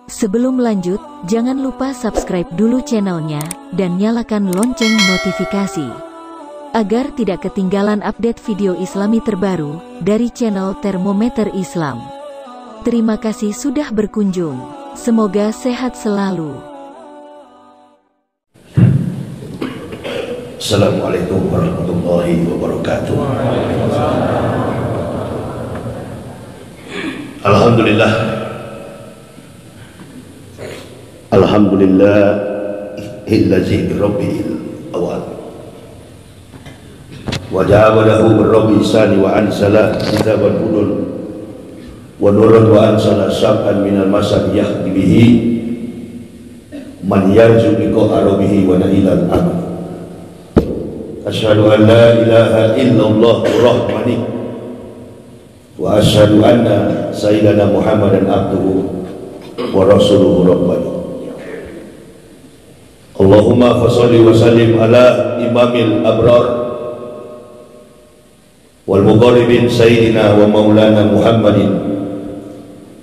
Sebelum lanjut, jangan lupa subscribe dulu channelnya, dan nyalakan lonceng notifikasi, agar tidak ketinggalan update video islami terbaru, dari channel Termometer Islam. Terima kasih sudah berkunjung, semoga sehat selalu. Assalamualaikum warahmatullahi wabarakatuh. Alhamdulillah. Alhamdulillah illazi birabbil awal wa ja'alahu birabbi sani wa ansala kitaban hudun wa nurun wa ansala sab'an minal masad yahdi bihi man yarju biqa arabihi wa nahilal amal. Asyhadu an la ilaha illallah rahmani wa asyhadu anna sayyidana Muhammadan abduhu wa rasuluhu rabbani. Allahumma fasholli wa sallim ala imamil abrar wal muqarribin sayyidina wa maulana Muhammadin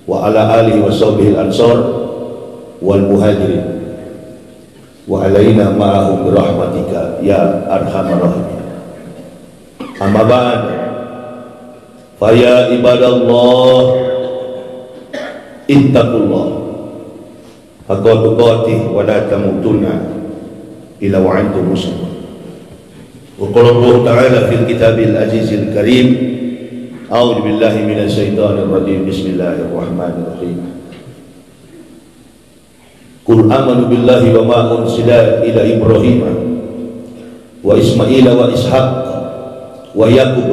wa ala alihi wa sahbihi al-ansar wal muhajirin wa alaina ma'ahum birahmatika ya arhamar rahimin. Amma ba'd, fa ya ibadallah ittaqullah haqqa tuqatih wa la tamutunna illa wa antum muslimun. Wa qala Allah ta'ala fil kitabil azizil karim, a'udzu billahi minasy syaithanir rajim, bismillahirrahmanirrahim. Qul amanu billahi wa ma unsila ila Ibrahim wa Ismail wa Ishaq wa Yaqub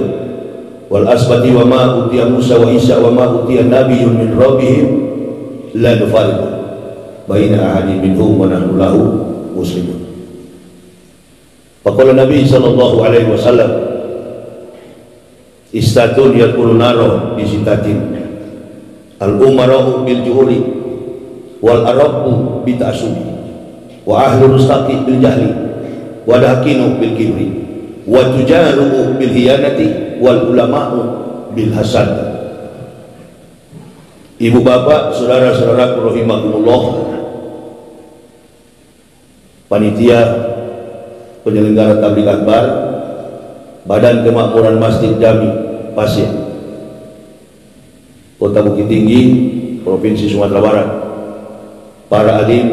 wal asbati wa ma utiya Musa wa Isa wa ma utiya nabiyyun min rabbihim la nufarriqu baina ahadin minhum wa nahnu lahu muslimun. Faqala Nabi sallallahu alaihi wasallam, istatun yaqulu naro bi sitatin al umara'u bil juhuri wal arabu bitasubi wa ahlu mustaqi bil jahli wa dakinu bil kibri wa tujaru bil hiyanati wal ulama'u bil hasad. Ibu bapak, saudara-saudara rahimakumullah, panitia penyelenggara tabligh akbar Badan Kemakmuran Masjid Jami Pasir Kota Bukit Tinggi, Provinsi Sumatera Barat, para alim,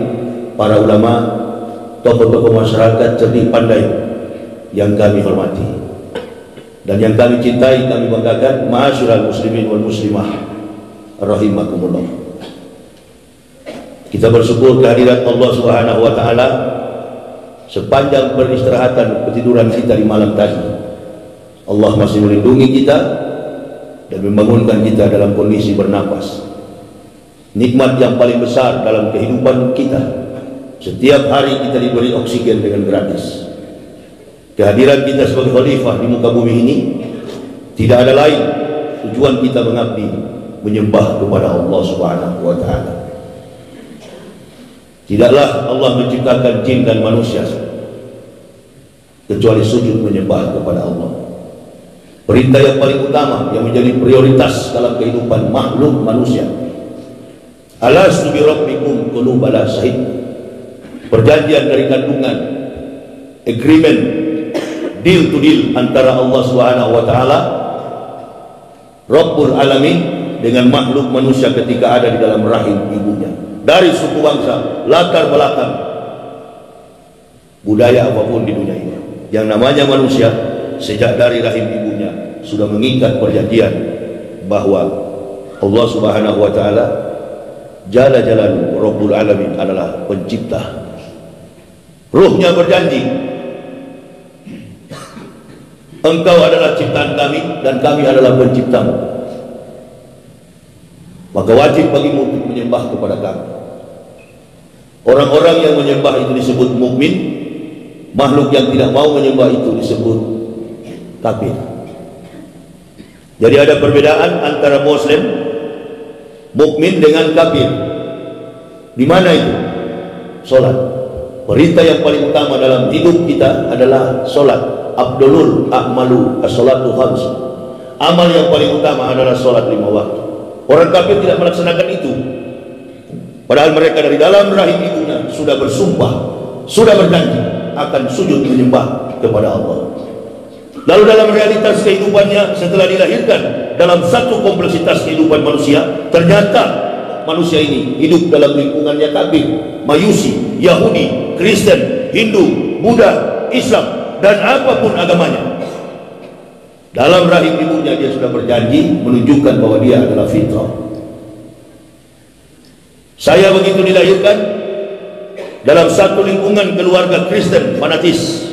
para ulama, tokoh-tokoh masyarakat cerdik pandai yang kami hormati dan yang kami cintai, kami banggakan, ma'asyiral muslimin wal muslimah rahimakumullah. Kita bersyukur kehadirat Allah Subhanahu wa taala sepanjang peristirahatan ketiduran kita di malam tadi. Allah masih melindungi kita dan membangunkan kita dalam kondisi bernapas. Nikmat yang paling besar dalam kehidupan kita. Setiap hari kita diberi oksigen dengan gratis. Kehadiran kita sebagai khalifah di muka bumi ini tidak ada lain tujuan kita mengabdi, menyembah kepada Allah Subhanahu wa taala. Tidaklah Allah menciptakan jin dan manusia kecuali sujud menyembah kepada Allah. Perintah yang paling utama yang menjadi prioritas dalam kehidupan makhluk manusia. Alastu bi rabbikum qalu bala syahid. Perjanjian dari kandungan, agreement, deal to deal antara Allah Subhanahu wa taala Rabbul Alamin dengan makhluk manusia ketika ada di dalam rahim ibunya. Dari suku bangsa, latar belakang, budaya apapun di dunia ini, yang namanya manusia sejak dari rahim ibunya sudah mengikat perjanjian bahwa Allah Subhanahu wa taala Jalla Jalaluhu Rabbul Alamin adalah pencipta. Ruhnya berjanji, engkau adalah ciptaan kami dan kami adalah penciptamu, maka wajib bagimu untuk menyembah kepada kami. Orang-orang yang menyembah itu disebut mukmin, makhluk yang tidak mau menyembah itu disebut kafir. Jadi ada perbedaan antara muslim, mukmin dengan kafir. Di mana itu? Salat. Perintah yang paling utama dalam hidup kita adalah salat. Abdulul a'malu as-salatu khams. Amal yang paling utama adalah salat 5 waktu. Orang kafir tidak melaksanakan itu. Padahal mereka dari dalam rahim ibunya sudah bersumpah, sudah berjanji akan sujud menyembah kepada Allah. Lalu dalam realitas kehidupannya setelah dilahirkan dalam satu kompleksitas kehidupan manusia, ternyata manusia ini hidup dalam lingkungannya kafir, Majusi, Yahudi, Kristen, Hindu, Buddha, Islam, dan apapun agamanya. Dalam rahim ibunya dia sudah berjanji menunjukkan bahwa dia adalah fitrah. Saya begitu dilahirkan dalam satu lingkungan keluarga Kristen fanatis,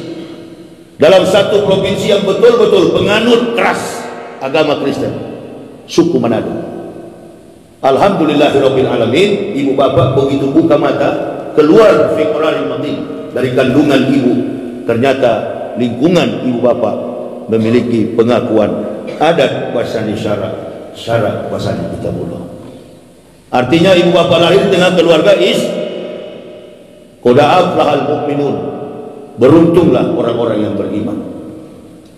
dalam satu provinsi yang betul-betul penganut keras agama Kristen, suku Manado. Alhamdulillahirabbil alamin, ibu bapak begitu buka mata keluar fikrahul matin dari kandungan ibu, ternyata lingkungan ibu bapak memiliki pengakuan adat wasani syarat wasani kitabullah. Artinya ibu bapak lahir dengan keluarga qoda'af lahal mu'minun, beruntunglah orang-orang yang beriman.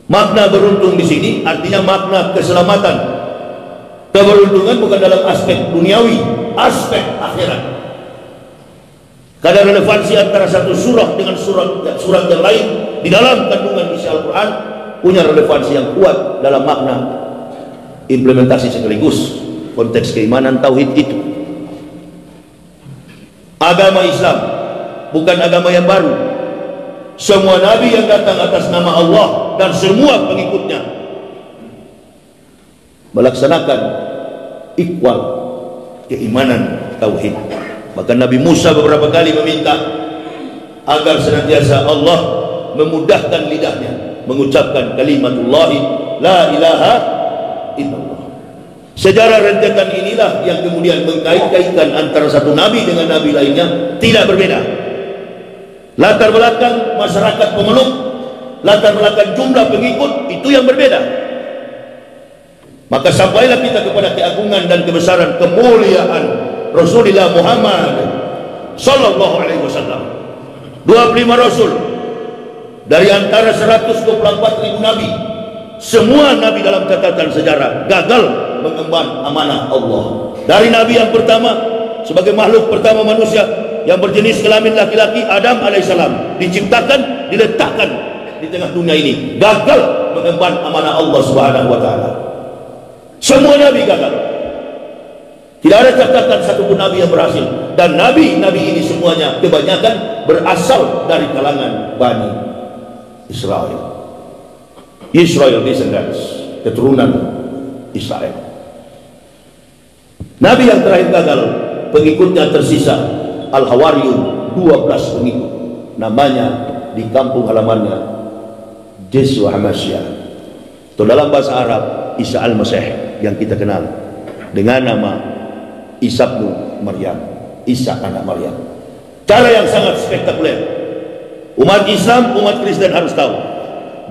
Makna beruntung di sini artinya makna keselamatan. Keberuntungan bukan dalam aspek duniawi, aspek akhirat. Karena relevansi antara satu surah dengan surat yang lain di dalam kandungan isi Al-Quran punya relevansi yang kuat dalam makna implementasi sekaligus konteks keimanan tauhid itu. Agama Islam bukan agama yang baru. Semua nabi yang datang atas nama Allah dan semua pengikutnya melaksanakan ikhwal keimanan tauhid. Bahkan Nabi Musa beberapa kali meminta agar senantiasa Allah memudahkan lidahnya mengucapkan kalimatullahi la ilaha illallah. Sejarah rentetan inilah yang kemudian mengkait-kaitkan antara satu nabi dengan nabi lainnya tidak berbeda. Latar belakang masyarakat pemeluk, latar belakang jumlah pengikut itu yang berbeda. Maka sampailah kita kepada keagungan dan kebesaran kemuliaan Rasulullah Muhammad sallallahu alaihi wasallam. 25 rasul dari antara 124.000 nabi, semua nabi dalam catatan sejarah gagal mengemban amanah Allah. Dari nabi yang pertama sebagai makhluk pertama manusia yang berjenis kelamin laki-laki, Adam alaihissalam, diciptakan, diletakkan di tengah dunia ini, gagal mengemban amanah Allah Subhanahu wa taala. Semua nabi gagal. Tidak ada catatan satupun nabi yang berhasil. Dan nabi-nabi ini semuanya kebanyakan berasal dari kalangan Bani Israel. Israel descendants, keturunan Israel. Nabi yang terakhir gagal, pengikutnya tersisa Al-Hawariyun, 12 pengikut. Namanya di kampung halamannya Jesu Hamasyah. Itu dalam bahasa Arab Isa Al-Masih yang kita kenal dengan nama Isa bin Maryam, Isa anak Maryam. Cara yang sangat spektakuler. Umat Islam, umat Kristen harus tahu.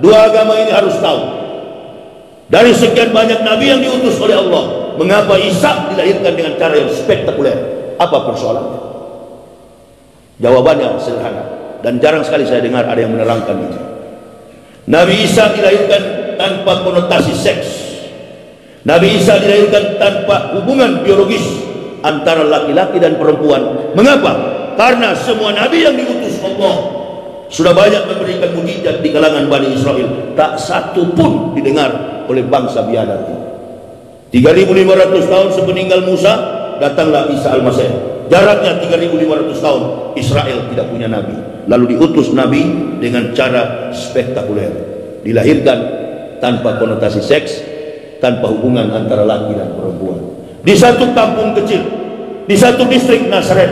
Dua agama ini harus tahu. Dari sekian banyak nabi yang diutus oleh Allah, mengapa Isa dilahirkan dengan cara yang spektakuler? Apa persoalannya? Jawabannya sederhana dan jarang sekali saya dengar ada yang menerangkan itu. Nabi Isa dilahirkan tanpa konotasi seks. Nabi Isa dilahirkan tanpa hubungan biologis antara laki-laki dan perempuan. Mengapa? Karena semua nabi yang diutus Allah sudah banyak memberikan mukjizat di kalangan Bani Israel. Tak satu pun didengar oleh bangsa biadab itu. 3.500 tahun sepeninggal Musa datanglah Isa Al-Masih. Jaraknya 3.500 tahun. Israel tidak punya nabi. Lalu diutus nabi dengan cara spektakuler. Dilahirkan tanpa konotasi seks, tanpa hubungan antara laki dan perempuan. Di satu kampung kecil, di satu distrik Nazaret,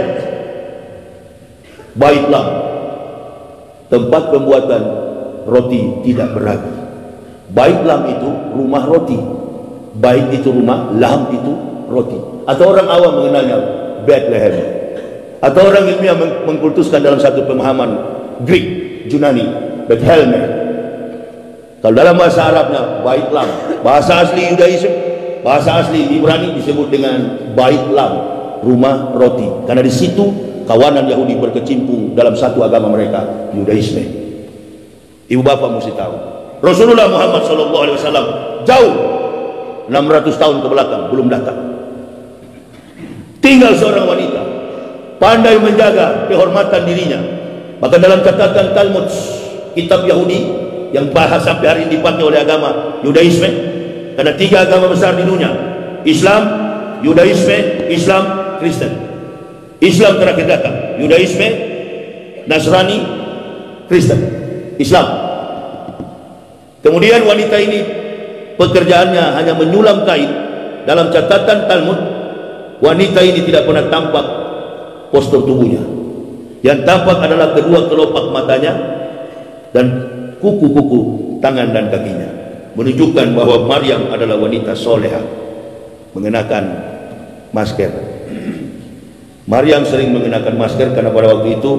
Bait Lam, tempat pembuatan roti tidak beragi. Bait Lam itu rumah roti. Bait itu rumah, Lam itu roti. Atau orang awam mengenalnya Bethlehem. Atau orang ilmiah mengkultuskan dalam satu pemahaman Greek, Yunani, Bethlehem. Kalau dalam bahasa Arabnya Bait Lam, bahasa asli Yudaism, bahasa asli Ibrani disebut dengan Bait Lam, rumah roti. Karena di situ kawanan Yahudi berkecimpung dalam satu agama mereka, Yudaisme. Ibu bapak mesti tahu, Rasulullah Muhammad SAW jauh 600 tahun ke belakang belum datang. Tinggal seorang wanita pandai menjaga kehormatan dirinya. Maka dalam catatan Talmud, kitab Yahudi yang bahas sampai hari ini dipakai oleh agama Yudaisme, karena 3 agama besar di dunia, Islam, Yudaisme, Islam, Kristen. Islam terakhir datang, Yudaisme, Nasrani, Kristen, Islam. Kemudian wanita ini pekerjaannya hanya menyulam kain. Dalam catatan Talmud, wanita ini tidak pernah tampak postur tubuhnya. Yang tampak adalah kedua kelopak matanya dan kuku-kuku tangan dan kakinya, menunjukkan bahwa Maryam adalah wanita soleha, mengenakan masker. Maryam sering mengenakan masker karena pada waktu itu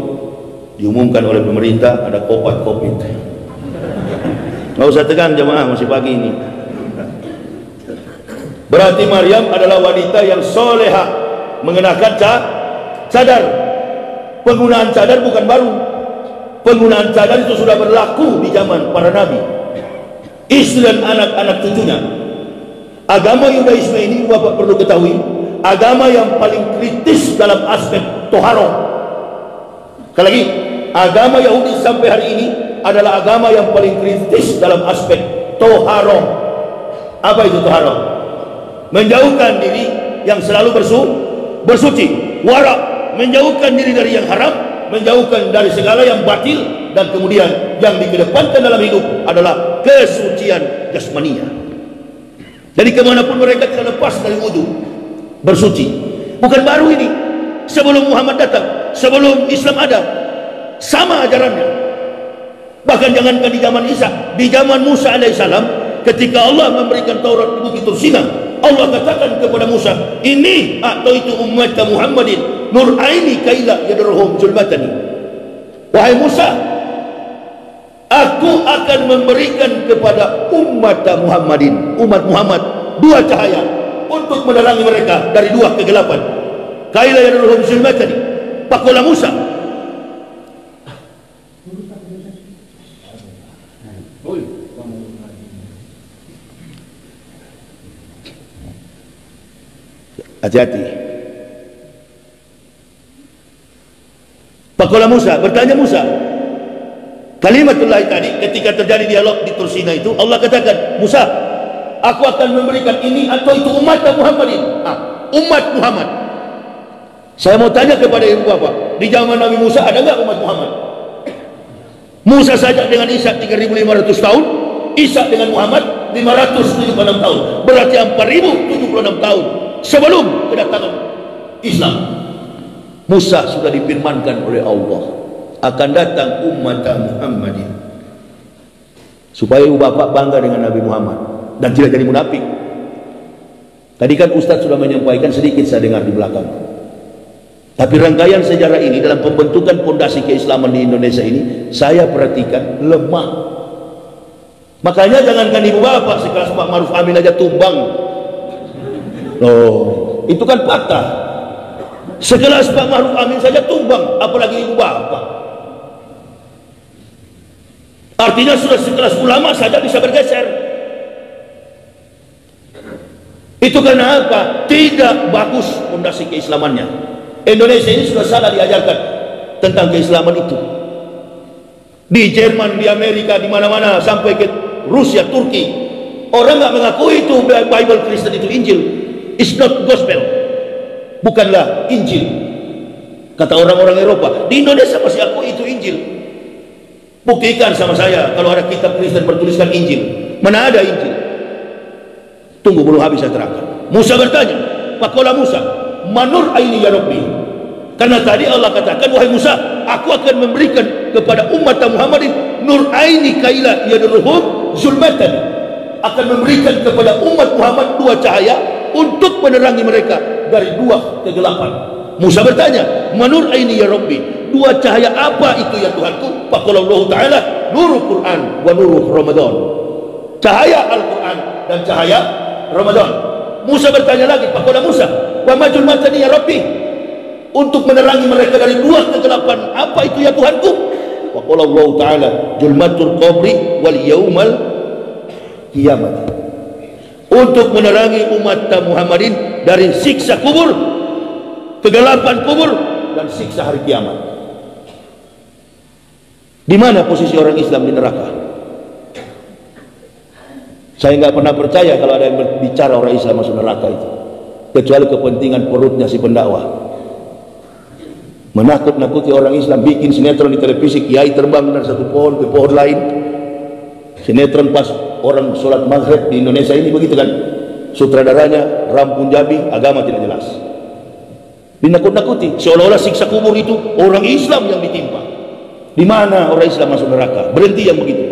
diumumkan oleh pemerintah ada obat COVID. Nggak usah tegang jemaah, masih pagi ini. Berarti Maryam adalah wanita yang soleha, mengenakan cadar. Penggunaan cadar bukan baru. Penggunaan cadar itu sudah berlaku di zaman para nabi. Istri dan anak-anak cucunya. Agama Yudaisme ini Bapak perlu ketahui, agama yang paling kritis dalam aspek toharoh. Sekali lagi, agama Yahudi sampai hari ini adalah agama yang paling kritis dalam aspek toharoh. Apa itu toharoh? Menjauhkan diri yang selalu bersuci, warak, menjauhkan diri dari yang haram, menjauhkan dari segala yang batil, dan kemudian yang dikedepankan dalam hidup adalah kesucian jasmania. Jadi kemanapun mereka tidak lepas dari wudu, bersuci. Bukan baru ini, sebelum Muhammad datang, sebelum Islam ada, sama ajarannya. Bahkan jangankan di zaman Isa, di zaman Musa alaihissalam, ketika Allah memberikan Taurat di Bukit Tursina, Allah katakan kepada Musa, ini atau itu umat Muhammadin nur aini kaila yadruhum zulmatani. Wahai Musa, aku akan memberikan kepada umat Muhammadin, umat Muhammad, 2 cahaya untuk menerangi mereka dari 2 kegelapan. Kaila yadruhum zulmatani. Pakola Musa. Hati-hati. Pakola Musa, bertanya Musa, kalimatullah tadi ketika terjadi dialog di Tursina itu, Allah katakan, Musa, aku akan memberikan ini atau itu umat Muhammadin. Umat Muhammad. Saya mau tanya kepada ibu bapak, di zaman Nabi Musa ada nggak umat Muhammad? Musa saja dengan Isa 3.500 tahun, Isa dengan Muhammad 576 tahun, berarti 4.076 tahun sebelum kedatangan Islam. Musa sudah difirmankan oleh Allah akan datang umat Muhammadin, supaya ibu bapak bangga dengan Nabi Muhammad dan tidak jadi munafik. Tadi kan Ustadz sudah menyampaikan sedikit, saya dengar di belakang. Tapi rangkaian sejarah ini dalam pembentukan fondasi keislaman di Indonesia ini, saya perhatikan lemah. Makanya jangankan ibu bapak sekelas Pak Maruf Amin aja tumbang. Loh, itu kan patah. Sekelas Pak Maruf Amin saja tumbang, apalagi ibu bapak. Artinya sudah sekelas ulama saja bisa bergeser. Itu karena apa? Tidak bagus fondasi keislamannya. Indonesia ini sudah salah diajarkan tentang keislaman itu. Di Jerman, di Amerika, di mana-mana, sampai ke Rusia, Turki, orang nggak mengakui itu Bible Kristen itu Injil. It's not gospel. Bukanlah Injil. Kata orang-orang Eropa. Di Indonesia masih akui itu Injil. Buktikan sama saya kalau ada kitab Kristen bertuliskan Injil. Mana ada Injil? Tunggu belum habis saya terangkan. Musa bertanya, Pakola Musa, manur aini ya Rabbi. Karena tadi Allah katakan, wahai Musa, aku akan memberikan kepada umat Muhammadin nur aini kaila yadruhum zulmatan. Akan memberikan kepada umat Muhammad 2 cahaya untuk menerangi mereka dari 2 kegelapan. Musa bertanya, manur aini ya Rabbi, 2 cahaya apa itu ya Tuhanku? Faqala Allah Ta'ala, nurul Quran wa nurul Ramadan. Cahaya Al-Quran dan cahaya Ramadan. Musa bertanya lagi, Faqala Musa, wa ma zulmatani ya Rabbi, untuk menerangi mereka dari 2 kegelapan apa itu ya Tuhanku? Faqala Allah Ta'ala, zulmatul qabri wal yaumal kiamat. Untuk menerangi umat Muhammadin dari siksa kubur, kegelapan kubur, dan siksa hari kiamat. Di mana posisi orang Islam di neraka? Saya nggak pernah percaya kalau ada yang berbicara orang Islam masuk neraka itu, kecuali kepentingan perutnya si pendakwah. Menakut-nakuti orang Islam, bikin sinetron di televisi, kiai terbang dari satu pohon ke pohon lain. Sinetron pas orang sholat maghrib di Indonesia ini begitu kan, sutradaranya Ram Punjabi, agama tidak jelas, dinakut-nakuti seolah-olah siksa kubur itu orang Islam yang ditimpa. Di mana orang Islam masuk neraka? Berhenti yang begitu.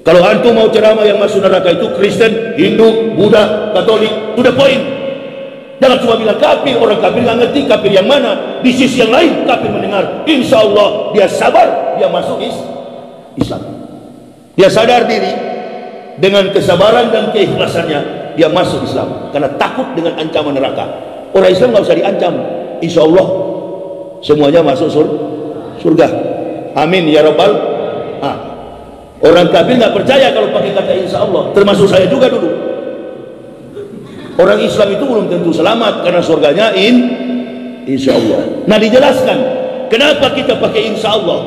Kalau antum mau ceramah yang masuk neraka itu Kristen, Hindu, Buddha, Katolik, to the point. Jangan cuma bilang kafir, orang kafir nggak ngerti kafir yang mana. Di sisi yang lain kafir mendengar, insya Allah dia sabar, dia masuk Islam. Dia sadar diri, dengan kesabaran dan keikhlasannya dia masuk Islam, karena takut dengan ancaman neraka. Orang Islam nggak usah diancam, insya Allah semuanya masuk surga. Amin ya rabbal. Orang kafir nggak percaya kalau pakai kata insya Allah, termasuk saya juga dulu. Orang Islam itu belum tentu selamat, karena surganya insya Allah. Nah, dijelaskan kenapa kita pakai insya Allah.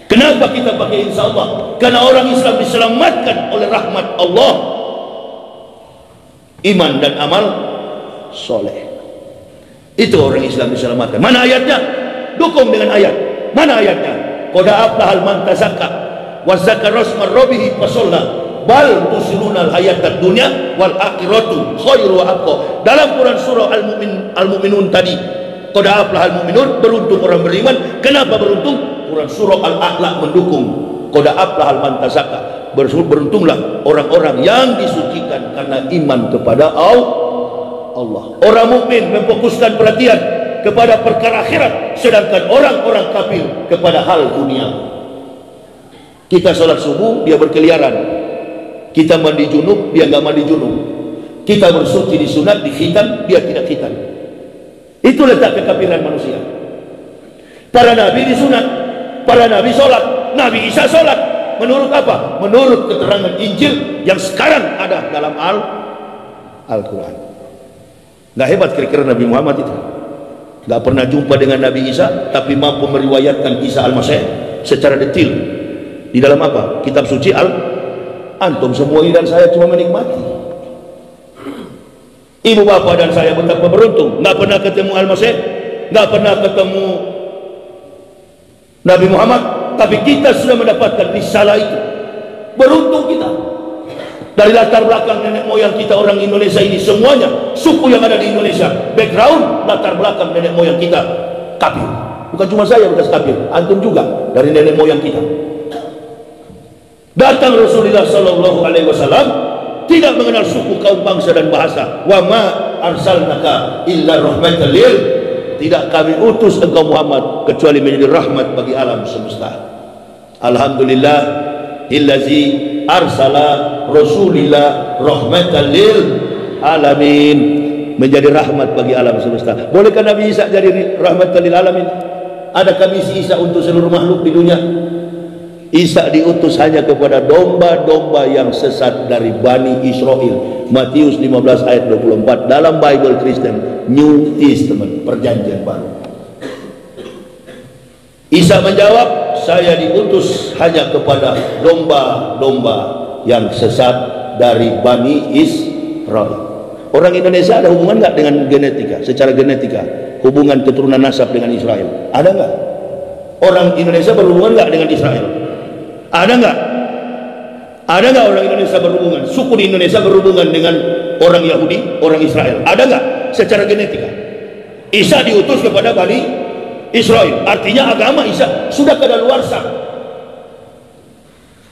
Kenapa kita pakai insya Allah? Karena orang Islam diselamatkan oleh rahmat Allah, iman dan amal soleh. Itu orang Islam diselamatkan. Mana ayatnya? Dukung dengan ayat. Mana ayatnya? Qad aflahal man tazakka wa dzakara rasma rabbih fasalla bal tusirunal hayatad dunya wal akhiratu khairu wa abqa. Dalam Quran surah Al-Mu'minun tadi, qad aflahal mu'minun, beruntung orang beriman. Kenapa beruntung? Quran surah Al-A'la mendukung qad aflahal man tazakka, beruntunglah orang-orang yang disucikan karena iman kepada Allah. Orang mukmin memfokuskan perhatian kepada perkara akhirat, sedangkan orang-orang kafir kepada hal dunia. Kita sholat subuh, dia berkeliaran. Kita mandi junub, dia nggak mandi junub. Kita bersuci di sunat, di khitan, dia tidak khitan. Itu letak kekafiran manusia. Para nabi di sunat, para nabi sholat, Nabi Isa sholat. Menurut apa? Menurut keterangan Injil yang sekarang ada dalam Al-Quran. Nggak hebat kira-kira Nabi Muhammad itu? Nggak pernah jumpa dengan Nabi Isa, tapi mampu meriwayatkan Isa Al-Masih secara detail. Di dalam apa? Kitab suci Antum semua ini dan saya cuma menikmati. Ibu bapak dan saya betapa beruntung, nggak pernah ketemu Al-Masih, nggak pernah ketemu Nabi Muhammad, tapi kita sudah mendapatkan risalah itu. Beruntung kita. Dari latar belakang nenek moyang kita orang Indonesia ini, semuanya suku yang ada di Indonesia, background latar belakang nenek moyang kita kafir. Bukan cuma saya bekas kafir, antum juga dari nenek moyang kita. Datang Rasulullah Sallallahu Alaihi Wasallam tidak mengenal suku, kaum, bangsa dan bahasa. Wa ma arsalnaka illa rahmatan lil, tidak kami utus engkau Muhammad kecuali menjadi rahmat bagi alam semesta. Alhamdulillah illazi arsala rasulillah rahmatan lil alamin, menjadi rahmat bagi alam semesta. Bolehkah Nabi Isa jadi rahmatan lil alamin? Adakah misi Isa untuk seluruh makhluk di dunia? Isa diutus hanya kepada domba-domba yang sesat dari Bani Israel. Matius 15 ayat 24 dalam Bible Kristen New Testament, perjanjian baru. Isa menjawab, saya diutus hanya kepada domba-domba yang sesat dari Bani Israel. Orang Indonesia ada hubungan nggak dengan genetika? Secara genetika, hubungan keturunan nasab dengan Israel ada nggak? Orang Indonesia berhubungan nggak dengan Israel? Ada nggak? Ada nggak orang Indonesia berhubungan? Suku di Indonesia berhubungan dengan orang Yahudi, orang Israel? Ada nggak? Secara genetika. Isa diutus kepada Bani Israel, artinya agama Isa sudah kadaluarsa.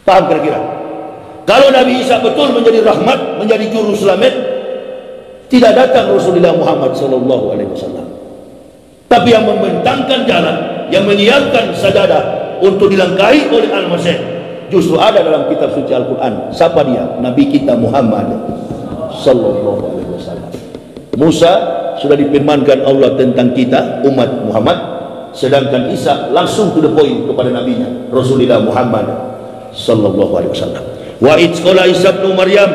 Paham kira-kira? Kalau Nabi Isa betul menjadi rahmat, menjadi juru selamat, tidak datang Rasulullah Muhammad Sallallahu Alaihi Wasallam. Tapi yang membentangkan jalan, yang menyiapkan sajadah untuk dilangkahi oleh Al-Masih, justru ada dalam kitab suci Al-Quran. Siapa dia? Nabi kita Muhammad Sallallahu Alaihi Wasallam. Musa sudah difirmankan Allah tentang kita umat Muhammad, sedangkan Isa langsung to the point kepada nabinya Rasulullah Muhammad Sallallahu Alaihi Wasallam. Wa idqala Isa bin Maryam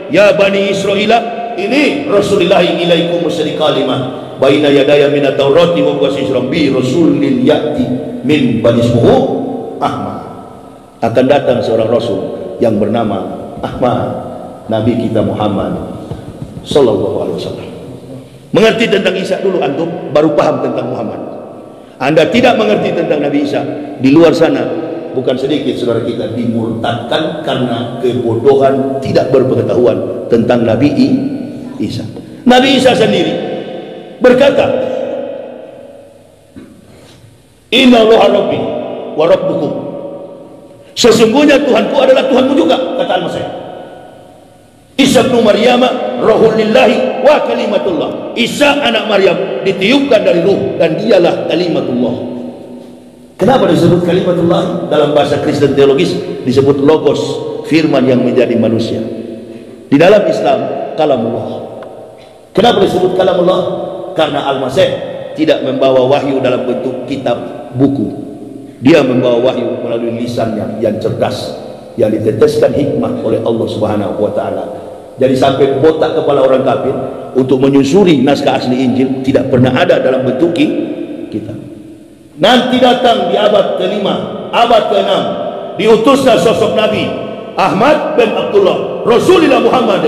ya Bani Israel, ini Rasulullah ilaikum musri kalimah baina yadaya minat taurati wa basyiran bi rasulin ya'ti min bani ismuhu Ahmad. Akan datang seorang rasul yang bernama Ahmad, Nabi kita Muhammad sallallahu alaihi wasallam. Mengerti tentang Isa dulu antum, baru paham tentang Muhammad. Anda tidak mengerti tentang Nabi Isa, di luar sana bukan sedikit saudara kita dimurtadkan karena kebodohan, tidak berpengetahuan tentang Nabi Isa. Nabi Isa sendiri berkata, Inna Allaha Rabbi wa Rabbukum. Sesungguhnya Tuhanku adalah Tuhanmu juga, kata Al-Masih. Isa bin Maryam Ruhul Lillahi wa kalimatullah. Isa anak Maryam ditiupkan dari ruh dan dialah kalimatullah. Kenapa disebut kalimatullah? Dalam bahasa Kristen teologis disebut logos, firman yang menjadi manusia. Di dalam Islam kalamullah. Kenapa disebut kalamullah? Karena Al-Masih tidak membawa wahyu dalam bentuk kitab buku. Dia membawa wahyu melalui lisannya yang cerdas, yang diteteskan hikmah oleh Allah Subhanahu wa taala. Jadi sampai botak kepala orang kafir untuk menyusuri naskah asli Injil tidak pernah ada dalam bentuk kitab. Nanti datang di abad ke-5, abad ke-6, diutuslah sosok Nabi Ahmad bin Abdullah Rasulullah Muhammad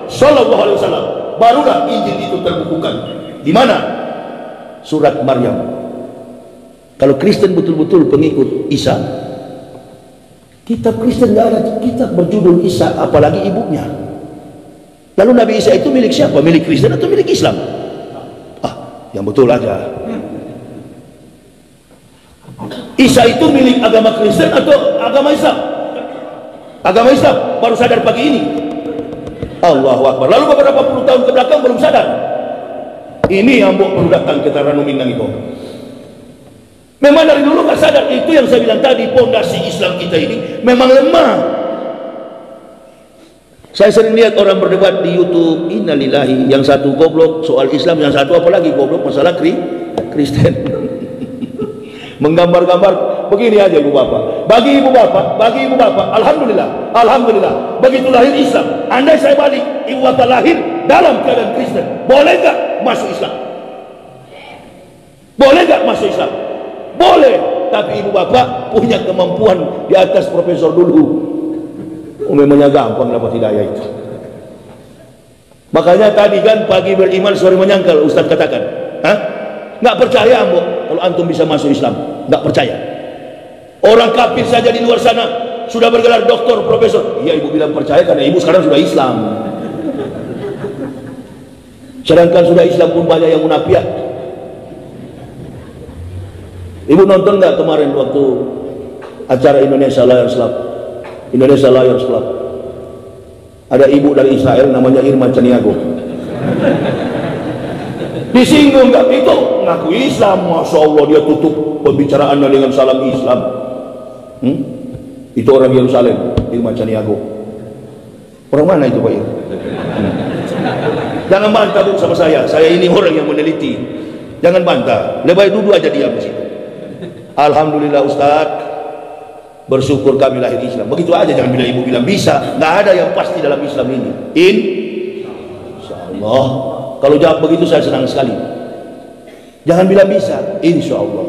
sallallahu alaihi wasallam. Barulah Injil itu terbukukan. Di mana? Surat Maryam. Kalau Kristen betul-betul pengikut Isa, kitab Kristen tidak ada kitab berjudul Isa, apalagi ibunya. Lalu Nabi Isa itu milik siapa? Milik Kristen atau milik Islam? Yang betul aja. Isa itu milik agama Kristen atau agama Islam? Agama Islam. Baru sadar pagi ini. Allahu Akbar. Lalu beberapa puluh tahun ke belakang belum sadar. Ini yang perlu datang kita renungin itu. Memang dari dulu nggak sadar. Itu yang saya bilang tadi, pondasi Islam kita ini memang lemah. Saya sering lihat orang berdebat di YouTube, innalillahi, yang satu goblok soal Islam, yang satu apalagi goblok masalah Kristen. Menggambar-gambar begini aja ibu bapak. Bagi ibu bapak, alhamdulillah, alhamdulillah. Begitu lahir Islam, andai saya balik, ibu bapak lahir dalam keadaan Kristen, boleh nggak masuk Islam? Boleh nggak masuk Islam? Boleh, tapi ibu bapak punya kemampuan di atas profesor dulu. Memangnya gampang dapat hidayah itu. Makanya tadi kan pagi beriman sore menyangkal, Ustaz katakan, nggak percaya ambo kalau antum bisa masuk Islam, nggak percaya. Orang kafir saja di luar sana sudah bergelar doktor, profesor. Iya ibu bilang percaya karena ibu sekarang sudah Islam. Sedangkan sudah Islam pun banyak yang munafik. Ibu nonton nggak kemarin waktu acara Indonesia Lions Club? Indonesia Lions Club. Ada ibu dari Israel namanya Irma Caniago. Disinggung nggak itu? Ngaku Islam, masya Allah dia tutup pembicaraannya dengan salam Islam. Itu orang Yerusalem, Irma Caniago. Orang mana itu Pak Ir? Jangan bantah bu sama saya ini orang yang meneliti. Jangan bantah, lebih baik duduk aja diam di situ. Alhamdulillah Ustaz, bersyukur kami lahir Islam. Begitu aja, jangan bila ibu bilang bisa. Nggak ada yang pasti dalam Islam ini. Insyaallah. Kalau jawab begitu saya senang sekali. Jangan bilang bisa. Insyaallah.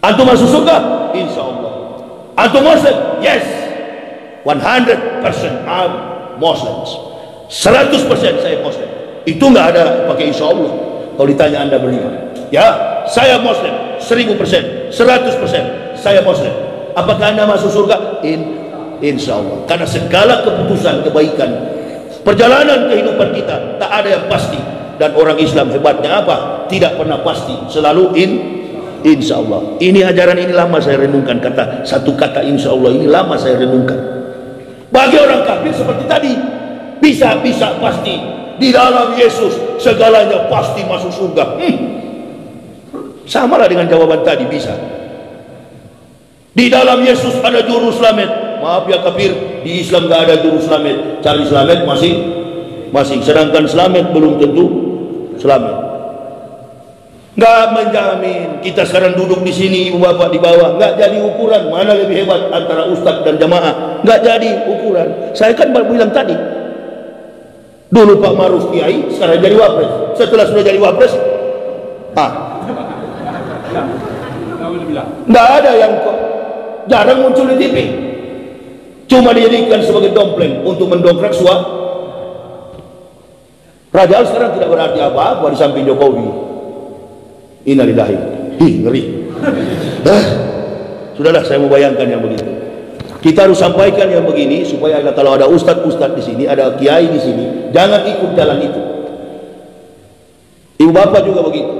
Antum masuk surga? Insyaallah. Antum Muslim? Yes. 100% I'm Muslims. 100% saya Muslim. Itu nggak ada pakai insyaallah. Kalau ditanya anda beriman, ya saya Muslim 1000%, 100% saya Muslim. Apakah anda masuk surga? Insyaallah. Karena segala keputusan kebaikan perjalanan kehidupan kita tak ada yang pasti. Dan orang Islam hebatnya apa? Tidak pernah pasti, selalu insyaallah. Ini ajaran ini lama saya renungkan, kata satu kata insyaallah ini lama saya renungkan. Bagi orang kafir seperti tadi, bisa pasti di dalam Yesus segalanya pasti masuk surga. Samalah dengan jawaban tadi, bisa. Di dalam Yesus ada juru selamat. Maaf ya kafir, di Islam gak ada juru selamat. Cari selamat masing, sedangkan selamat belum tentu selamat. Nggak menjamin. Kita sekarang duduk di sini, ibu bapak di bawah, nggak jadi ukuran mana lebih hebat antara ustadz dan jamaah. Nggak jadi ukuran. Saya kan baru bilang tadi, dulu Pak Maruf kiai, sekarang jadi wapres. Setelah sudah jadi wapres, Nggak ada yang jarang muncul di TV, cuma dijadikan sebagai dompleng untuk mendongkrak suara. Raja sekarang tidak berarti apa-apa di samping Jokowi. Innalillahi. Ngeri. Sudahlah, saya mau bayangkan yang begitu. Kita harus sampaikan yang begini supaya kalau ada ustadz-ustadz di sini, ada kiai di sini, jangan ikut jalan itu. Ibu bapak juga begitu.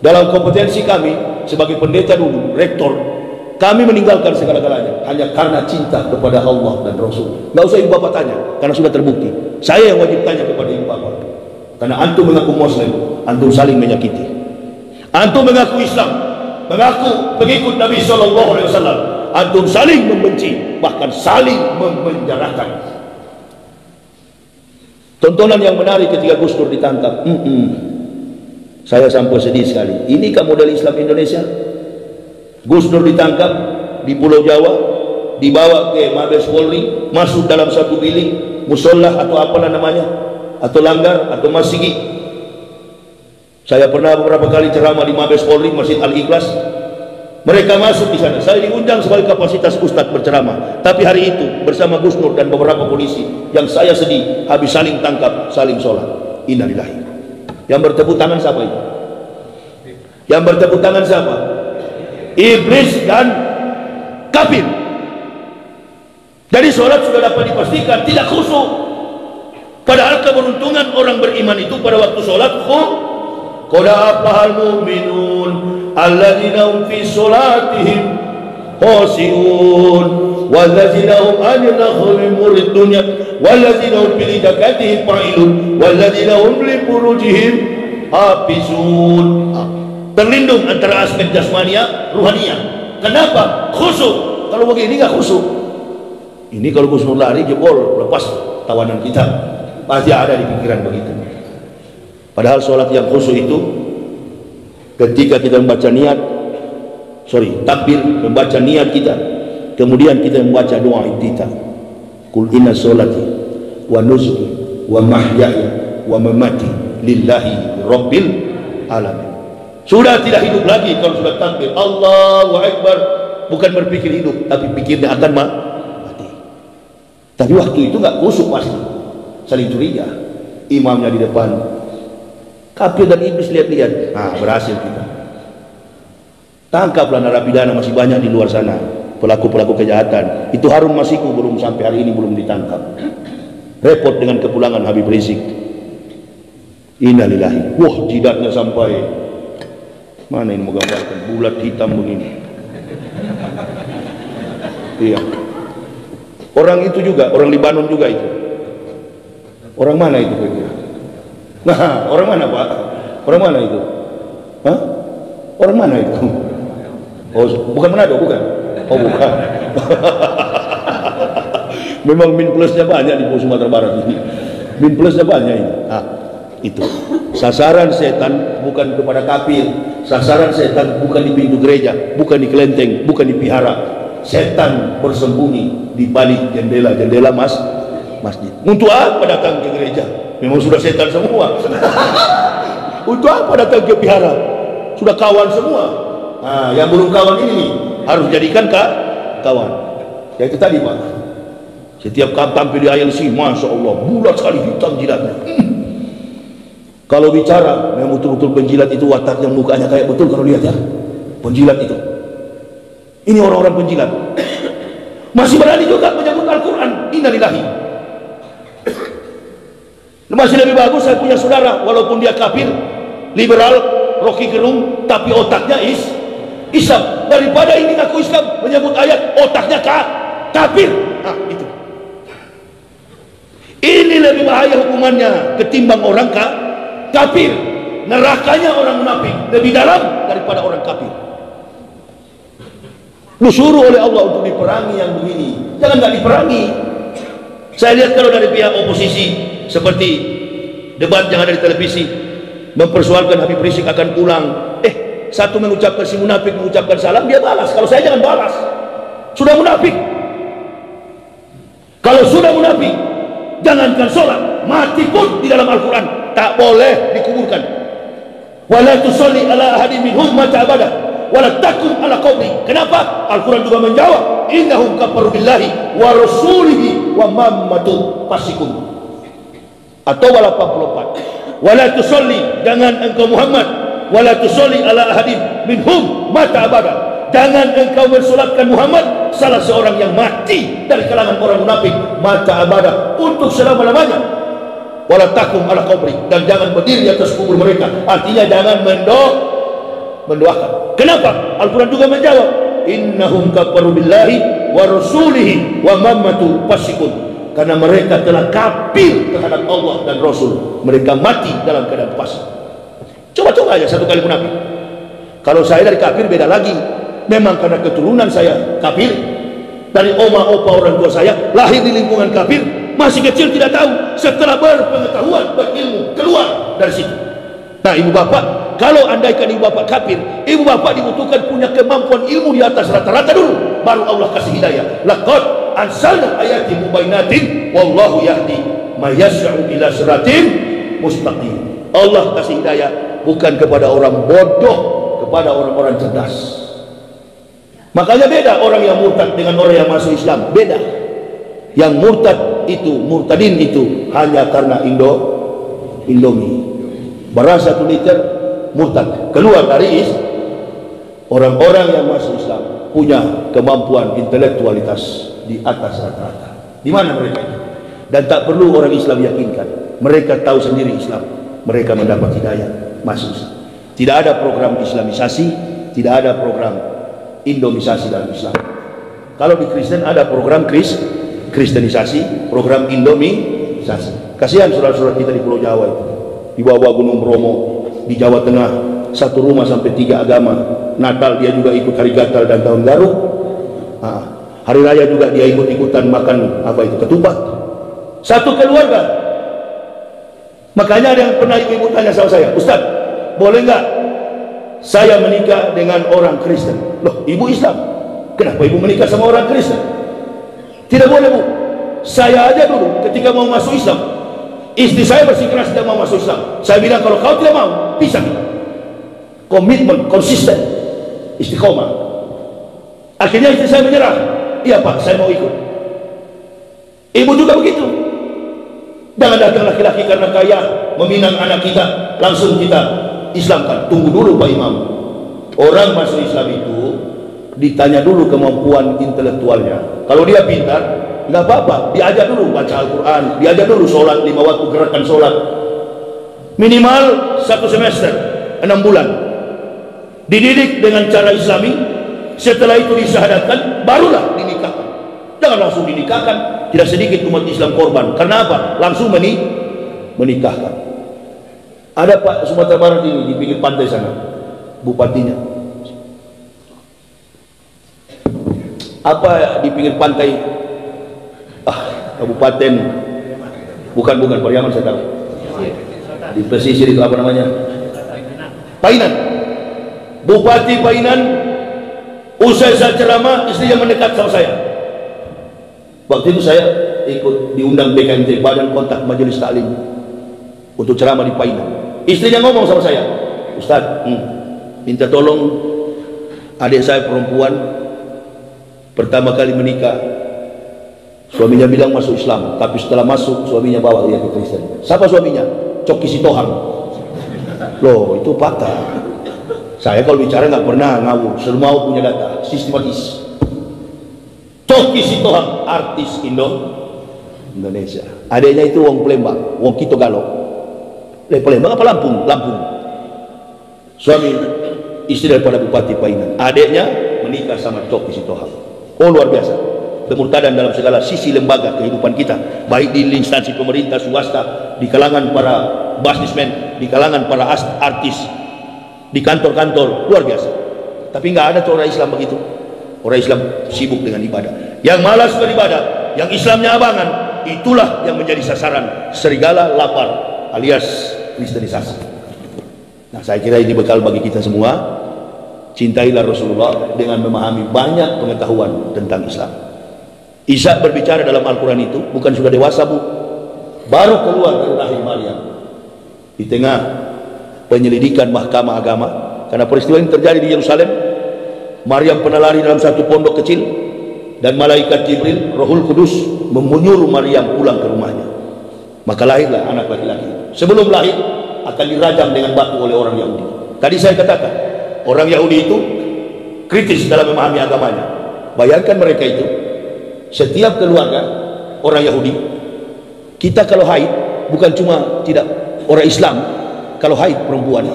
Dalam kompetensi kami sebagai pendeta dulu, rektor, kami meninggalkan segala-galanya hanya karena cinta kepada Allah dan Rasul. Nggak usah ibu bapak tanya, karena sudah terbukti. Saya yang wajib tanya kepada ibu bapak. Karena antum mengaku Muslim, antum saling menyakiti. Antum mengaku Islam, mengaku pengikut Nabi SAW, antum saling membenci, bahkan saling memenjarakan. Tontonan yang menarik ketika Gus Dur ditangkap. Saya sampai sedih sekali. Inikah model Islam Indonesia? Gus Dur ditangkap di Pulau Jawa, dibawa ke Mabes Polri, masuk dalam satu bilik, musola atau apalah namanya, atau langgar atau masjid. Saya pernah beberapa kali ceramah di Mabes Polri, Masjid Al-Ikhlas. Mereka masuk di sana. Saya diundang sebagai kapasitas ustadz berceramah. Tapi hari itu bersama Gus Dur dan beberapa polisi, yang saya sedih habis saling tangkap, saling sholat. Innalillahi. Yang bertepuk tangan siapa itu? Yang bertepuk tangan siapa? Iblis dan kafir. Jadi sholat sudah dapat dipastikan tidak khusyuk. Padahal keberuntungan orang beriman itu pada waktu sholat qad aflahal mu'minun alladzina hum fi sholatihim khashi'un walladzina hum 'anil laghwi muridun walladzina hum bi zakatihim fa'ilun walladzina hum li furujihim hafizun. Terlindung antara aspek jasmania, ruhania. Kenapa? Khusyuk. Kalau begini nggak khusyuk. Ini kalau Gus Dur lari jebol, lepas tawanan kita. Pasti ada di pikiran begitu. Padahal sholat yang khusyuk itu ketika kita membaca takbir, membaca niat kita, kemudian kita membaca doa iftitah. Qul inna sholati wa nusuki wa mahyaya wa mamati lillahi rabbil alamin. Sudah tidak hidup lagi kalau sudah takbir Allahu Akbar, bukan berpikir hidup tapi pikirnya akan mati. Tapi waktu itu nggak khusyuk, pasti saling curiga. Imamnya di depan, kafir dan iblis lihat-lihat. Berhasil kita. Tangkaplah narapidana, masih banyak di luar sana pelaku-pelaku kejahatan. Itu Harun Masiku belum sampai hari ini belum ditangkap. Repot dengan kepulangan Habib Rizik. Innalillahi. Wah, jidatnya sampai mana ini mau gambarkan, bulat hitam begini. Iya. Orang itu juga, orang Libanon juga itu. Orang mana itu kira-kira? Nah, orang mana Pak? Orang mana itu? Hah? Orang mana itu? Oh, bukan Manado, bukan? Oh, bukan. Memang min plusnya banyak di Sumatera Barat ini. Min plusnya banyak ini. Itu. Sasaran setan bukan kepada kafir. Sasaran setan bukan di pintu gereja, bukan di kelenteng, bukan di vihara. Setan bersembunyi di balik jendela-jendela masjid. Untuk apa datang ke gereja? Memang sudah setan semua. Untuk apa datang ke vihara? Sudah kawan semua. Yang belum kawan ini harus jadikan kawan. Ya itu tadi Pak. Setiap tampil di ILC, masya Allah, bulat sekali hitam jidatnya. Kalau bicara, memang betul-betul penjilat itu wataknya, mukanya kayak betul kalau lihat ya. Penjilat itu. Ini orang-orang penjilat. Masih berani juga menyebut Al-Quran. Innalillahi. Masih lebih bagus saya punya saudara, walaupun dia kafir, liberal, Rocky Gerung, tapi otaknya Islam. Daripada ini ngaku Islam, menyebut ayat, otaknya kafir. Itu. Ini lebih bahaya hukumannya ketimbang orang kafir. Nerakanya orang munafik lebih dalam daripada orang kafir. Disuruh oleh Allah untuk diperangi yang begini, jangan nggak diperangi. Saya lihat kalau dari pihak oposisi seperti debat yang ada di televisi mempersoalkan Habib Rizik akan pulang, satu mengucapkan, si munafik mengucapkan salam, dia balas. Kalau saya jangan balas, sudah munafik. Kalau sudah munafik, jangankan sholat, mati pun di dalam Al-Quran tak boleh dikuburkan. Wala tusalli ala ahadin minhum mata abada wala takum ala qabri. Kenapa? Al-Quran juga menjawab, innahum kafaru billahi wa rasulihi wa mammatu fasikun. Atau wala 84, wala tusalli, jangan engkau Muhammad, wala tusalli ala ahadin minhum mata abada, jangan engkau bersolatkan Muhammad salah seorang yang mati dari kalangan orang munafik mata abada, untuk selama-lamanya. Wala takum ala qabri, dan jangan berdiri di atas kubur mereka. Artinya jangan mendoakan. Kenapa? Al-Quran juga menjawab, innahum kafaru billahi wa rasulihi wa mammatu fasikun. Karena mereka telah kafir terhadap Allah dan Rasul, mereka mati dalam keadaan fasik. Coba-coba aja satu kali munafik. Kalau saya dari kafir beda lagi. Memang karena keturunan saya kafir, dari oma opa orang tua saya lahir di lingkungan kafir, masih kecil tidak tahu, setelah berpengetahuan, berilmu, keluar dari situ. Nah, ibu bapak, kalau andaikan ibu bapak kafir, ibu bapak dibutuhkan punya kemampuan ilmu di atas rata-rata dulu, baru Allah kasih hidayah. Laqad anzalna ayatin mubayyinatin wallahu yahdi may yasha'u ila siratin mustaqim. Allah kasih hidayah bukan kepada orang bodoh, kepada orang-orang cerdas. Makanya beda orang yang murtad dengan orang yang masuk Islam, beda. Yang murtad itu, murtadin itu hanya karena Indomie. Beras 1 liter murtad, keluar dari Islam. Orang-orang yang masuk Islam punya kemampuan intelektualitas di atas rata-rata. Di mana mereka itu? Dan tak perlu orang Islam yakinkan, mereka tahu sendiri Islam. Mereka mendapat hidayah masuk Islam. Tidak ada program Islamisasi, tidak ada program Indomisasi dalam Islam. Kalau di Kristen ada program Kristenisasi, program Indomisasi. Kasihan saudara-saudara kita di Pulau Jawa itu, di bawah Gunung Bromo, di Jawa Tengah, satu rumah sampai 3 agama. Natal dia juga ikut hari Gatal dan Tahun Baru. Hari Raya juga dia ikut-ikutan makan apa itu, ketupat. Satu keluarga. Makanya ada yang pernah ibu tanya sama saya, Ustaz, boleh nggak saya menikah dengan orang Kristen? Loh, ibu Islam, kenapa ibu menikah sama orang Kristen? Tidak boleh, Bu. Saya aja dulu ketika mau masuk Islam, istri saya bersikeras tidak mau masuk Islam. Saya bilang, kalau kau tidak mau, pisah kita. Komitmen, konsisten, istiqomah. Akhirnya istri saya menyerah. Iya Pak, saya mau ikut. Ibu juga begitu. Jangan datang laki-laki karena kaya meminang anak kita, langsung kita Islamkan. Tunggu dulu Pak Imam. Orang masuk Islam itu ditanya dulu kemampuan intelektualnya. Kalau dia pintar, nggak apa-apa, diajar dulu baca Al-Quran, diajar dulu sholat 5 waktu, gerakan sholat minimal 1 semester, 6 bulan, dididik dengan cara Islami. Setelah itu disyahadatkan, barulah dinikahkan. Jangan langsung dinikahkan. Tidak sedikit umat Islam korban. Karena apa? Langsung menikahkan. Ada Pak Sumatera Barat ini di pinggir pantai sana, bupatinya. Apa di pinggir pantai? Kabupaten, bukan Pariaman, saya tahu. Di pesisir itu apa namanya? Painan. Bupati Painan, usai saya ceramah, istrinya mendekat sama saya. Waktu itu saya ikut diundang BKMT, Badan Kontak Majelis Taklim, untuk ceramah di Painan. Istrinya ngomong sama saya, Ustaz, minta tolong adik saya perempuan pertama kali menikah, suaminya bilang masuk Islam, tapi setelah masuk suaminya bawa dia ke Kristen. Siapa suaminya? Coki Sitohang. Loh, itu patah. Saya kalau bicara nggak pernah ngawur, semua punya data sistematis. Coki Sitohang, artis Indonesia. Adiknya itu wong Palembang, wong Kito Galo. Palembang apa Lampung? Suami istri daripada Bupati Painan. Adiknya menikah sama Coki Sitohang. Oh, luar biasa. Kemurtadan dalam segala sisi lembaga kehidupan kita, baik di instansi pemerintah, swasta, di kalangan para businessman, di kalangan para artis, di kantor-kantor, luar biasa. Tapi nggak ada tuh orang Islam begitu. Orang Islam sibuk dengan ibadah. Yang malas beribadah, yang Islamnya abangan, itulah yang menjadi sasaran serigala lapar alias Kristenisasi. Nah, saya kira ini bekal bagi kita semua. Cintailah Rasulullah dengan memahami banyak pengetahuan tentang Islam. Isa berbicara dalam Al-Quran itu bukan sudah dewasa, Bu, baru keluar dari rahim Maryam. Di tengah penyelidikan mahkamah agama, karena peristiwa ini terjadi di Yerusalem. Maryam pernah lari dalam satu pondok kecil, dan malaikat Jibril, Rohul Kudus, menyuruh Maryam pulang ke rumahnya. Maka lahirlah anak laki-laki. Sebelum lahir akan dirajam dengan batu oleh orang Yahudi. Tadi saya katakan, orang Yahudi itu kritis dalam memahami agamanya. Bayangkan mereka itu, setiap keluarga orang Yahudi, kita kalau haid, bukan cuma tidak orang Islam, kalau haid perempuan,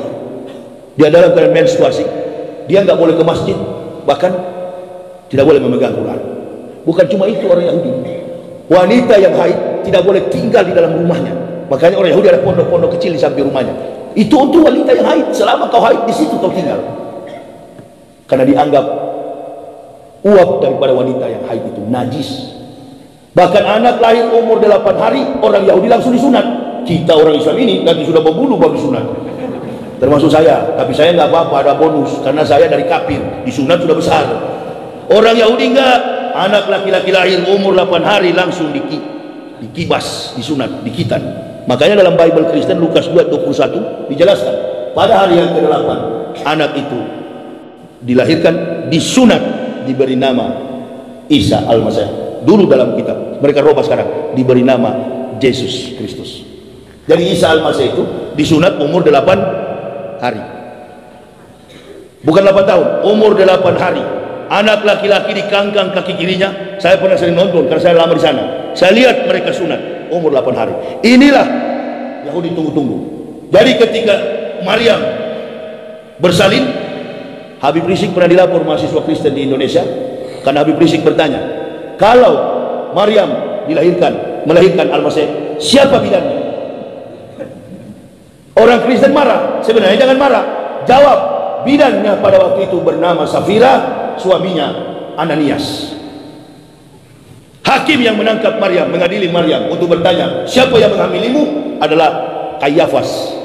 dia dalam keadaan menstruasi, dia nggak boleh ke masjid, bahkan tidak boleh memegang Quran. Bukan cuma itu orang Yahudi, wanita yang haid tidak boleh tinggal di dalam rumahnya. Makanya orang Yahudi ada pondok-pondok kecil di samping rumahnya. Itu untuk wanita yang haid. Selama kau haid, di situ kau tinggal. Karena dianggap uap daripada wanita yang haid itu najis. Bahkan anak lahir umur 8 hari, orang Yahudi langsung disunat. Kita orang Islam ini nanti sudah berbulu baru sunat. Termasuk saya, tapi saya nggak apa-apa, ada bonus karena saya dari kafir, disunat sudah besar. Orang Yahudi enggak, anak laki-laki lahir umur 8 hari langsung dikibas, disunat, dikitan. Makanya dalam Bible Kristen Lukas 2:21 dijelaskan, pada hari yang ke-8 anak itu dilahirkan, disunat, diberi nama Isa Al-Masih. Dulu dalam kitab, mereka robah sekarang, diberi nama Yesus Kristus. Jadi Isa Al-Masih itu disunat umur 8 hari. Bukan 8 tahun, umur 8 hari. Anak laki-laki dikangkang kaki kirinya. Saya pernah sering nonton karena saya lama di sana. Saya lihat mereka sunat umur 8 hari. Inilah Yahudi tunggu-tunggu. Jadi ketika Maryam bersalin, Habib Rizik pernah dilapor mahasiswa Kristen di Indonesia karena Habib Rizik bertanya, kalau Maryam melahirkan Al-Masih, siapa bidannya? Orang Kristen marah. Sebenarnya jangan marah. Jawab, bidannya pada waktu itu bernama Safira, suaminya Ananias. Hakim yang menangkap Maryam, mengadili Maryam untuk bertanya, siapa yang menghamilimu? Adalah Kayafas.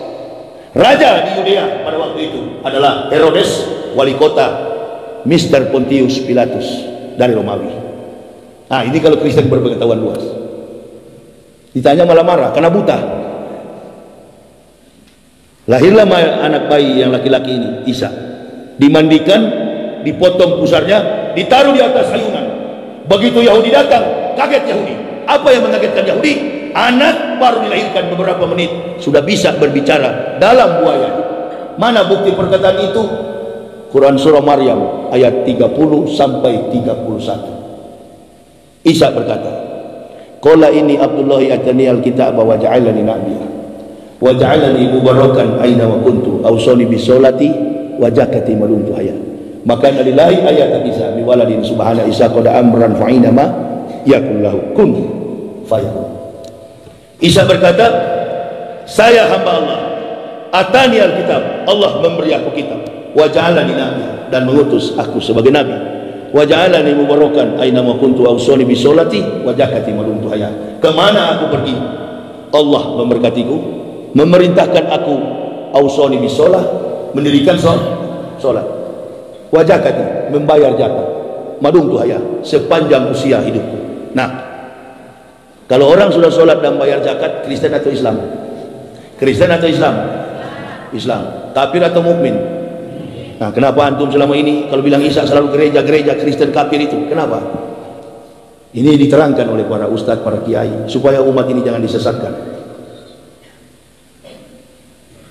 Raja di Yudea pada waktu itu adalah Herodes, wali kota Mr. Pontius Pilatus dari Romawi. Nah, ini kalau Kristen berpengetahuan luas. Ditanya malah marah karena buta. Lahirlah anak bayi yang laki-laki ini, Isa. Dimandikan, dipotong pusarnya, ditaruh di atas ayunan. Begitu Yahudi datang, kaget Yahudi. Apa yang mengagetkan Yahudi? Anak baru dilahirkan beberapa menit sudah bisa berbicara dalam buaya. Mana bukti perkataan itu? Quran surah Maryam ayat 30 sampai 31. Isa berkata, qala ini Abdullahi atani alkitab wa ja'alani nabiyya wa ja'alani mubarakan aina wa kuntu awsani bisolati wa zakati ma dumtu hayya. Maka lillahi ayat Isa bi waladin subhana Isa qad amran fa ina ma yakul lahu kun fayakun. Isa berkata, saya hamba Allah, atani alkitab, Allah memberi aku kitab, wa ja'alani nabiyya, dan mengutus aku sebagai nabi, wa ja'alani mubarakan aina ma kuntu awsani bisolati wa zakati ma dumtu hayya. Kemana aku pergi, Allah memberkatiku, memerintahkan aku ausoni bisolah, mendirikan solat, wajakati, membayar zakat, madung tuhaya, sepanjang usia hidupku. Nah, kalau orang sudah solat dan bayar zakat, Kristen atau Islam? Kristen atau Islam? Islam. Kafir atau mukmin? Nah, kenapa antum selama ini kalau bilang Isa selalu gereja Kristen kafir itu? Kenapa? Ini diterangkan oleh para ustadz, para kiai, supaya umat ini jangan disesatkan.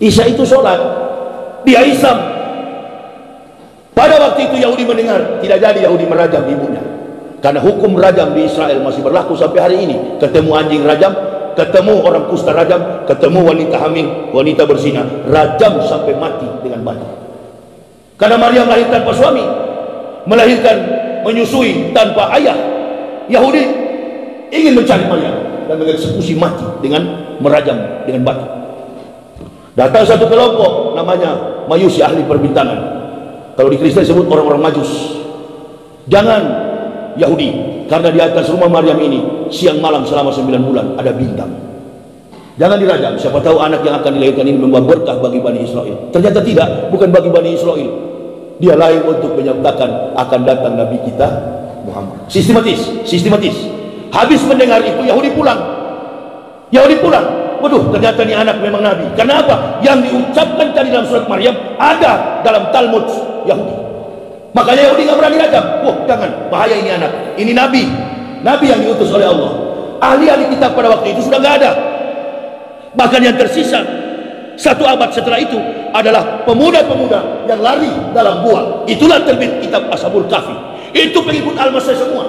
Isa itu sholat, dia Islam. Pada waktu itu Yahudi mendengar, tidak jadi Yahudi merajam ibunya, karena hukum rajam di Israel masih berlaku sampai hari ini. Ketemu anjing rajam, ketemu orang kusta rajam, ketemu wanita hamil, wanita berzina, rajam sampai mati dengan batu. Karena Maryam lahir tanpa suami, melahirkan, menyusui tanpa ayah. Yahudi ingin mencari Maryam dan mengeksekusi mati dengan merajam dengan batu. Datang satu kelompok namanya Majusi, ahli perbintangan. Kalau di Kristen disebut orang-orang Majus. Jangan Yahudi, karena di atas rumah Maryam ini siang malam selama 9 bulan ada bintang. Jangan dirajam, siapa tahu anak yang akan dilahirkan ini membawa berkah bagi Bani Israel. Ternyata tidak, bukan bagi Bani Israel. Dia lahir untuk menyatakan akan datang Nabi kita Muhammad. Sistematis. Habis mendengar itu Yahudi pulang. Waduh, ternyata ini anak memang nabi. Karena apa? Yang diucapkan kita di dalam surat Maryam ada dalam Talmud Yahudi. Makanya Yahudi nggak berani rajam. Wah, jangan, bahaya ini anak. Ini nabi, nabi yang diutus oleh Allah. Ahli-ahli kitab pada waktu itu sudah nggak ada. Bahkan yang tersisa 1 abad setelah itu adalah pemuda-pemuda yang lari dalam gua. Itulah terbit kitab Ashabul Kahfi. Itu pengikut Al-Masih semua.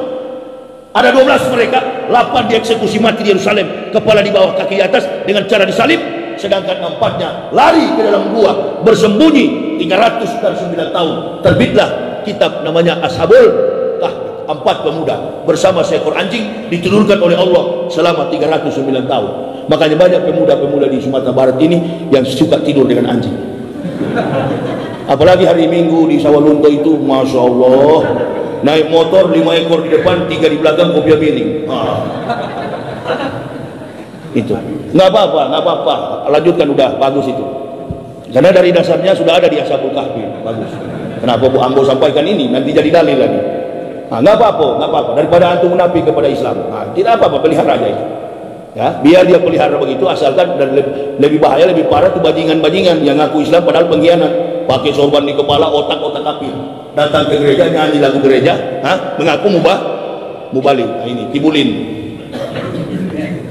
Ada 12 mereka, 8 dieksekusi mati di Yerusalem, kepala di bawah kaki di atas dengan cara disalib, sedangkan 4-nya lari ke dalam gua bersembunyi 309 tahun. Terbitlah kitab namanya Ashabul Kahfi. 4 pemuda bersama seekor anjing ditidurkan oleh Allah selama 309 tahun. Makanya banyak pemuda-pemuda di Sumatera Barat ini yang suka tidur dengan anjing. Apalagi hari Minggu di Sawalunto itu, Masya Allah, naik motor 5 ekor di depan, 3 di belakang, kopiah miring. Itu nggak apa-apa, lanjutkan, udah bagus itu. Karena dari dasarnya sudah ada di Ashabul Kahfi, bagus. Kenapa Bu Ambo sampaikan ini? Nanti jadi dalil lagi. Nggak apa-apa. Daripada antum munafik kepada Islam, tidak apa-apa, pelihara aja itu. Ya, biar dia pelihara begitu, asalkan. Dan lebih bahaya, lebih parah tuh bajingan-bajingan yang ngaku Islam padahal pengkhianat, pakai sorban di kepala, otak-otak kafir, datang ke gereja nyanyi lagu gereja, mengaku mubalik. Nah, ini tibulin.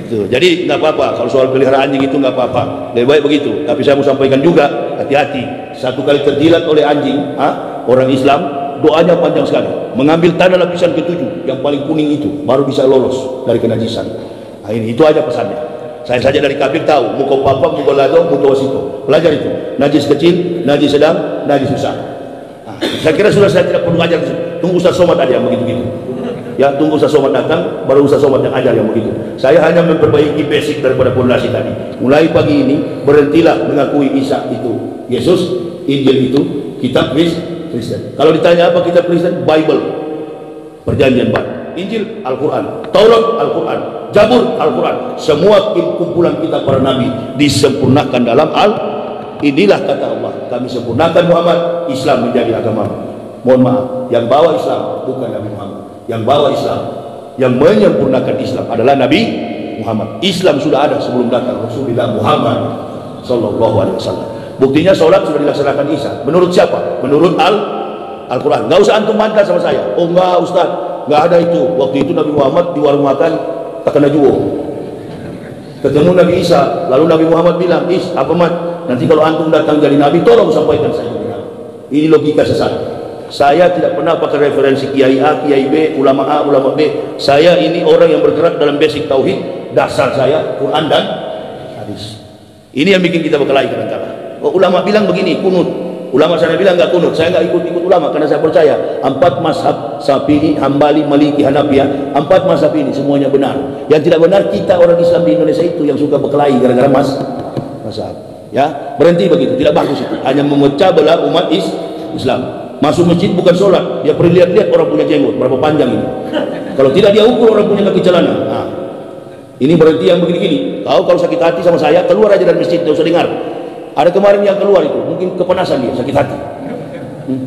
Tuh, jadi nggak apa-apa kalau soal pelihara anjing itu, nggak apa-apa, lebih baik begitu. Tapi saya mau sampaikan juga, hati-hati. Satu kali terjilat oleh anjing, orang Islam doanya panjang sekali, mengambil tanah lapisan ke-7 yang paling kuning itu baru bisa lolos dari kenajisan. Nah, ini itu aja pesannya. Saya saja dari kafir tahu, muka papa, muka lado, muka wasito. Belajar itu. Najis kecil, najis sedang, najis besar. Saya kira sudah, saya tidak perlu ajar. Tunggu Ustaz Somad aja yang begitu-gitu. Ya, tunggu Ustaz Somad datang, baru Ustaz Somad yang ajar yang begitu. Saya hanya memperbaiki basic daripada pondasi tadi. Mulai pagi ini, berhentilah mengakui Isa itu Yesus, Injil itu kitab Kristen. Kalau ditanya apa kitab Kristen? Bible, Perjanjian Baru. Injil Al-Quran, Taurat Al-Quran, Zabur Al-Quran, semua kumpulan kitab para nabi disempurnakan dalam inilah kata Allah, kami sempurnakan Muhammad, Islam menjadi agama. Mohon maaf, yang bawa Islam bukan Nabi Muhammad. Yang bawa Islam, yang menyempurnakan Islam adalah Nabi Muhammad. Islam sudah ada sebelum datang Rasulullah Muhammad Sallallahu Alaihi Wasallam. Buktinya sholat sudah dilaksanakan Isa. Menurut siapa? Menurut Al-Quran. Nggak usah antum bantah sama saya. Oh enggak Ustaz, nggak ada itu. Waktu itu Nabi Muhammad di warung makan takkan juo. Ketemu Nabi Isa, lalu Nabi Muhammad bilang, apa mat? Nanti kalau antum datang jadi Nabi, tolong sampaikan saya. Ini logika sesat. Saya tidak pernah pakai referensi Kiai A, Kiai B, ulama A, ulama B. Saya ini orang yang bergerak dalam basic tauhid. Dasar saya Quran dan hadis. Ini yang bikin kita berkelahi kadang-kadang. Oh, ulama bilang begini, kunut. Ulama sana bilang nggak kunut. Saya nggak ikut ulama karena saya percaya 4 mazhab Syafi'i, Hambali, Maliki, Hanafiyah, 4 mazhab ini semuanya benar. Yang tidak benar kita orang Islam di Indonesia itu yang suka berkelahi gara-gara mazhab. Ya, berhenti begitu, tidak bagus itu. Hanya memecah belah umat Islam. Masuk masjid bukan sholat, dia perlu lihat-lihat orang punya jenggot berapa panjang ini. Kalau tidak dia ukur orang punya kaki celana. Ini berhenti yang begini-gini. Kalau sakit hati sama saya, keluar aja dari masjid, tidak usah dengar. Ada kemarin yang keluar itu, mungkin kepanasan dia, sakit hati.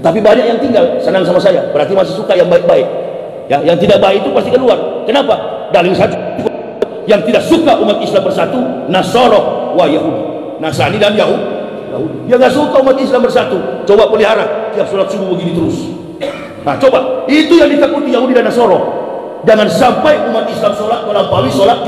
Tapi banyak yang tinggal, senang sama saya, berarti masih suka yang baik-baik. Ya, yang tidak baik itu pasti keluar. Kenapa? Dalil satu, yang tidak suka umat Islam bersatu, Nasara wa Yahudi, Nasrani dan Yahudi. Dia nggak suka umat Islam bersatu. Coba pelihara, tiap sholat subuh begini terus. Nah, coba, itu yang ditakuti Yahudi dan Nasara. Jangan sampai umat Islam sholat melampaui sholat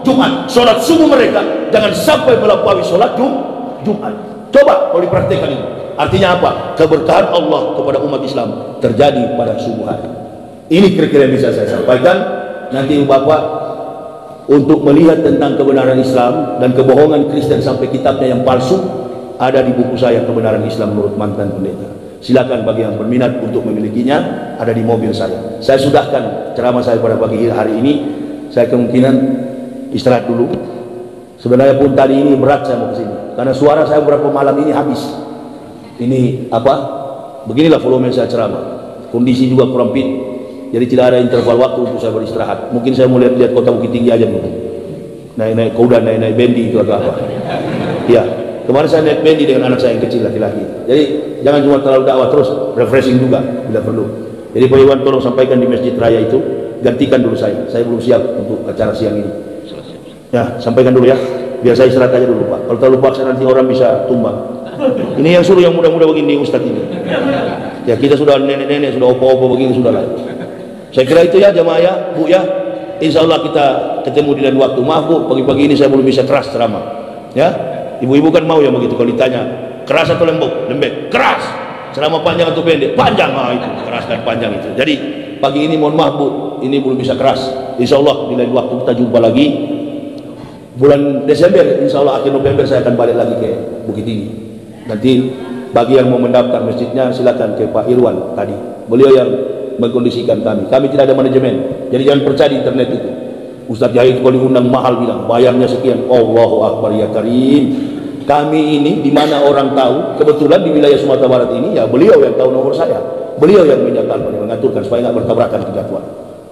Jumat. Sholat subuh mereka jangan sampai melampaui sholat Jumat. Coba kalau dipraktekkan ini. Artinya apa? Keberkahan Allah kepada umat Islam terjadi pada subuh hari. Ini kira-kira yang bisa saya sampaikan. Nanti Bapak untuk melihat tentang kebenaran Islam dan kebohongan Kristen sampai kitabnya yang palsu ada di buku saya, Kebenaran Islam Menurut Mantan Pendeta. Silakan bagi yang berminat untuk memilikinya, ada di mobil saya. Saya sudahkan ceramah saya pada pagi hari ini. Saya kemungkinan istirahat dulu. Sebenarnya pun tadi ini berat saya mau kesini, karena suara saya beberapa malam ini habis. Ini apa? Beginilah volume saya ceramah. Kondisi juga kurang fit, jadi tidak ada interval waktu untuk saya beristirahat. Mungkin saya mau lihat-lihat Kota Bukit Tinggi aja dulu. Naik kuda, naik bendi itu agak apa? Ya, kemarin saya naik bendi dengan anak saya yang kecil laki-laki. Jadi jangan cuma terlalu dakwah, terus refreshing juga bila perlu. Jadi Pak Iwan tolong sampaikan di Masjid Raya itu, gantikan dulu saya belum siap untuk acara siang ini. Ya, sampaikan dulu ya. Biar saya istirahat aja dulu Pak. Kalau terlalu paksa nanti orang bisa tumbang. Ini yang suruh yang muda-muda begini Ustadz ini. Ya kita sudah nenek-nenek, sudah opo-opo begini sudah lah. Saya kira itu ya jamaah ya, Bu ya. Insya Allah kita ketemu di lain waktu. Maaf Bu, pagi-pagi ini saya belum bisa keras ceramah. Ya, ibu-ibu kan mau ya begitu kalau ditanya keras atau lembek, keras. Selama panjang atau pendek, panjang. Itu keras dan panjang itu. Jadi pagi ini mohon maaf Bu, ini belum bisa keras. Insya Allah di lain waktu kita jumpa lagi. Bulan Desember, insya Allah akhir November saya akan balik lagi ke Bukit Tinggi. Nanti bagi yang mau mendaftar masjidnya silakan ke Pak Irwan tadi. Beliau yang mengkondisikan kami. Kami tidak ada manajemen. Jadi jangan percaya di internet itu. Ustadz Yahya itu kalau diundang mahal bilang bayarnya sekian. Allahu Akbar ya Karim. Kami ini di mana orang tahu, kebetulan di wilayah Sumatera Barat ini ya beliau yang tahu nomor saya. Beliau yang menjatalkan, mengaturkan supaya nggak bertabrakan kejatuhan.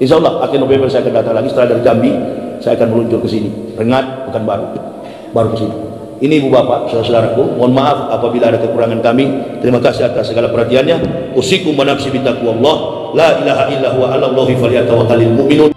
Insya Allah akhir November saya akan datang lagi setelah dari Jambi. Saya akan meluncur ke sini, Rengat, Pekanbaru, baru ke sini. Ini Ibu Bapak, saudara-saudaraku, mohon maaf apabila ada kekurangan kami. Terima kasih atas segala perhatiannya. Usikum wa nafsi bitaqwallah, la ilaha illa huwa 'alallahi falyatawakkalul mu'minun.